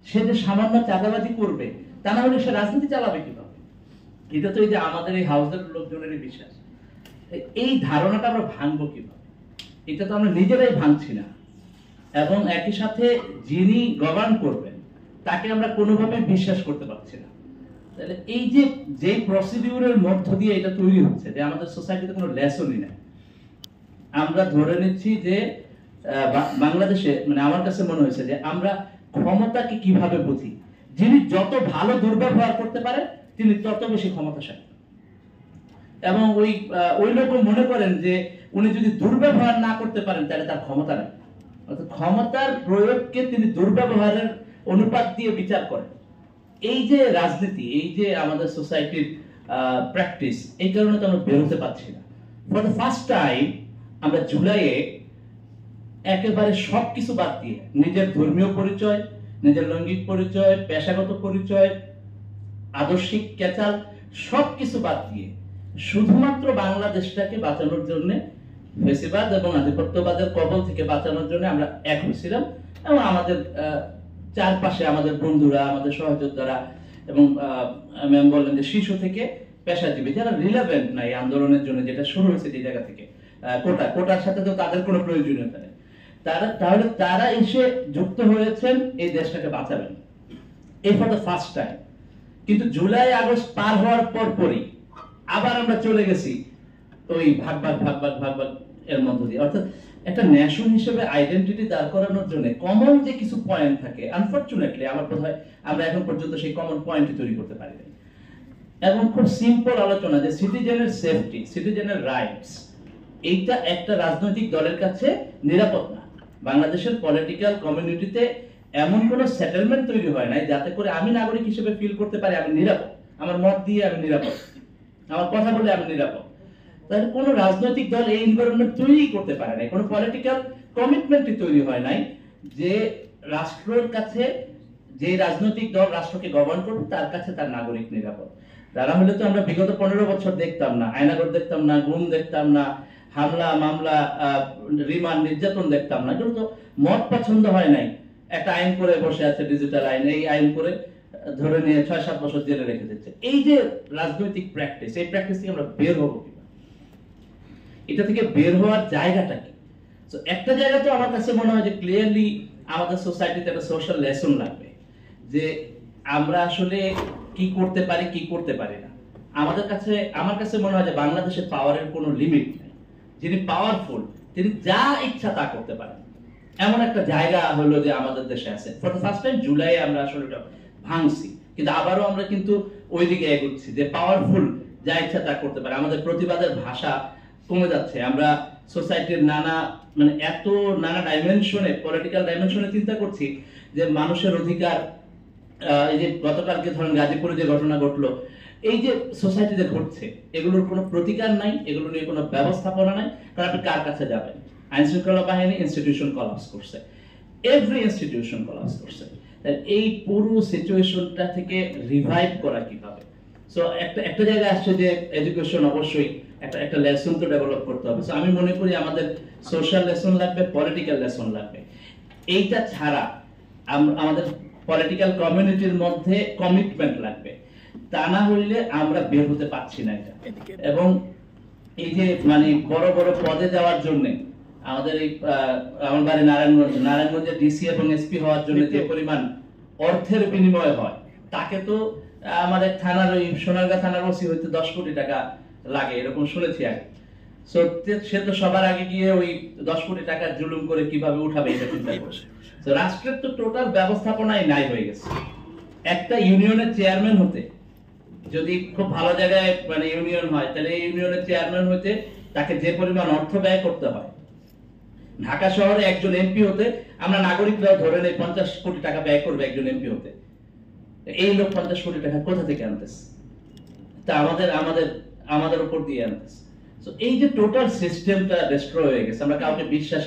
সে যে সামান্য চাঁদাবাজি করবে তা না হলে সে রাজনীতি চালাবে কিভাবে? এটা তো এই যে আমাদের এই হাউসের লোকজনেরই বিশ্বাস। এই ধারণাটা আমরা ভাঙবো কিভাবে? এটা তো আমরা নিজেরাই ভাঙছি না, এবং একই সাথে যিনি গভর্ন করবেন তাকে আমরা কোনোভাবে বিশ্বাস করতে পারছি না। তাহলে এই যে প্রসিডিউরের মধ্য দিয়ে এটা তৈরি হচ্ছে যে আমাদের সোসাইটিতে কোনো লেসনই নাই। আমরা ধরে নিচ্ছি যে বাংলাদেশে, মানে আমার কাছে মনে হয়েছে যে আমরা ক্ষমতাকে কিভাবে বুঝি, যিনি যত ভালো দুর্ব্যবহার করতে পারে তিনি তত বেশি ক্ষমতাশালী, এবং ওই লোক মনে করেন যে উনি যদি দুর্ব্যবহার না করতে পারেন তাহলে তার ক্ষমতা নেই। অর্থাৎ ক্ষমতার প্রয়োগকে তিনি দুর্ব্যবহারের অনুপাত দিয়ে বিচার করেন। এই যে রাজনীতি, এই যে আমাদের সোসাইটির প্র্যাকটিস, এই কারণে তো আমরা বেরোতে পারছি না। ফর দ্য ফার্স্ট টাইম আমরা জুলাইয়ে একেবারে সবকিছু বাদ দিয়ে, নিজের ধর্মীয় পরিচয়, নিজের লৈঙ্গিক পরিচয়, পেশাগত পরিচয়, আদর্শিক ক্যাচাল, সবকিছু বাদ দিয়ে শুধুমাত্র বাংলাদেশটাকে বাঁচানোর জন্য, ফেসিবাদ এবং আধিপত্যবাদের কবল থেকে বাঁচানোর জন্য আমরা এক হয়েছিলাম। এবং আমাদের চারপাশে আমাদের বন্ধুরা, আমাদের সহযোদ্ধারা, এবং ম্যাম বললেন যে শিশু থেকে পেশাজীবী যারা রিলেভেন্ট নাই আন্দোলনের জন্য, যেটা শুরু হয়েছে যে জায়গা থেকে, কোটার সাথে তো তাদের কোনো প্রয়োজনীয়তা নেই, তাহলে তারা এসে যুক্ত হয়েছেন এই দেশটাকে বাঁচাবেন, এই ফর দ্য ফার্স্ট টাইম। কিন্তু জুলাই আগস্ট পার হওয়ার পরই আবার আমরা চলে গেছি ওই ভাগ ভাগ এর মধ্য দিয়ে। অর্থাৎ একটা ন্যাশন হিসেবে আইডেন্টিটি দাঁড় করানোর জন্য কমন যে কিছু পয়েন্ট থাকে, আনফরচুনেটলি আমার বোধ হয় আমরা এখন পর্যন্ত সেই কমন পয়েন্ট তৈরি করতে পারি নাই। এবং খুব সিম্পল আলোচনা যে সিটিজেনের সেফটি, সিটিজেনের রাইটস, এইটা একটা রাজনৈতিক দলের কাছে নিরাপদ না। বাংলাদেশের পলিটিক্যাল কমিউনিটিতে এমন কোন সেটেলমেন্ট তৈরি হয় নাই যাতে করে আমি নাগরিক হিসেবে ফিল করতে পারি আমি নিরাপদ, আমার মত দিয়ে আমি নিরাপদ, আমার কথা বলে আমি নিরাপদ। তাহলে কোন রাজনৈতিক দল এই এনভায়রনমেন্ট তৈরি করতে পারে নাই, কোন পলিটিক্যাল কমিটমেন্টই তৈরি হয় নাই যে রাষ্ট্রের কাছে, যে রাজনৈতিক দল রাষ্ট্রকে গভর্ন করবে তার কাছে তার নাগরিক নিরাপদ। তারা হলে তো আমরা বিগত 15 বছর দেখতাম না, আয়নাগর দেখতাম না, গুম দেখতাম না, হামলা মামলা, রিমান্ড, নির্যাতন দেখতাম না। এগুলো তো মত পছন্দ হয় নাই, একটা আইন করে বসে আছে, ডিজিটাল আইন, এই আইন করে ধরে নিয়ে 6-7 বছর জেলে রেখে দিচ্ছে। এই যে রাজনৈতিক প্র্যাকটিস, এই প্র্যাকটিস থেকে আমরা বের হবো কিভাবে? এটা থেকে বের হওয়ার জায়গাটা কি? তো একটা জায়গা তো আমার কাছে মনে হয় যে ক্লিয়ারলি আমাদের সোসাইটিতে একটা সোশ্যাল লেসন লাগবে, যে আমরা আসলে কি করতে পারি, কি করতে পারি না। আমার কাছে মনে হয় যে বাংলাদেশের পাওয়ারের কোনো লিমিট নেই। যিনি পাওয়ারফুল তিনি যা ইচ্ছা তা করতে পারেন, এমন একটা জায়গা হলো যে আমাদের দেশে আছে। For the first time July আমরা আসলে এটা ভাঙছি, কিন্তু আবারও আমরা কিন্তু ওইদিকে এগোচ্ছি যে পাওয়ারফুল যা ইচ্ছা তা করতে পারে। আমাদের প্রতিবাদের ভাষা কমে যাচ্ছে। আমরা সোসাইটির এত নানা ডাইমেনশনে, পলিটিক্যাল ডাইমেনশনে চিন্তা করছি যে মানুষের অধিকার, এই যে গতকালকে ধরেন গাজীপুরে যে ঘটনা ঘটলো, এই যে সোসাইটিতে ঘটছে, এগুলোর কোনো প্রতিকার নাই, এগুলো নিয়ে কোনো ব্যবস্থাপনা নাই। কারণ আপনি কার কাছে যাবেন? আইন শৃঙ্খলা বাহিনী ইনস্টিটিউশন কলাপস করছে, এভরি ইনস্টিটিউশন কলাপস করছে। এই পুরো সিচুয়েশনটা থেকে রিভাইভ করা কিভাবে? সো একটা জায়গায় আসছে যে এডুকেশন অবশ্যই একটা লেসন তো ডেভেলপ করতে হবে। সো আমি মনে করি আমাদের সোশ্যাল লেসন লাগবে, পলিটিক্যাল লেসন লাগবে। এইটা ছাড়া আমাদের পলিটিক্যাল কমিউনিটির মধ্যে কমিটমেন্ট লাগবে, তা না হইলে আমরা বের হতে পারছি না এটা। এবং এই যে বড় বড় পদে যাওয়ার জন্য আমাদের এই আমার বাড়ি নারায়ণগঞ্জে ডিসি এবং এসপি হওয়ার জন্য যে পরিমাণ অর্থের বিনিময় হয়, তাকে তো আমাদের থানার ওই সোনারগাঁ থানার ওসি হইতে 10 কোটি টাকা লাগে, এরকম শুনেছি আগে। সে তো সবার আগে গিয়ে ওই 10 কোটি টাকা জুলুম করে কিভাবে উঠাবে এটা চিন্তা করছে। তো রাষ্ট্রের তো টোটাল ব্যবস্থাপনাই নাই হয়ে গেছে। একটা ইউনিয়নের চেয়ারম্যান হতে, যদি খুব ভালো জায়গায় ইউনিয়ন হয়, তাহলে এই ইউনিয়নের চেয়ারম্যান হতে তাকে যে পরিমাণ অর্থ ব্যয় করতে হয়, ঢাকা শহরে একজন এমপি হতে আমরা নাগরিকরাও ধরে নেই 50 কোটি টাকা ব্যয় করবে একজন এমপি হতে। এই লোক 50 কোটি টাকা কোথা থেকে আনতেছে? তা আমাদের উপর দিয়ে আনতেছে। এই যে টোটাল সিস্টেমটা ডিস্ট্রয় হয়ে গেছে, আমরা কাউকে বিশ্বাস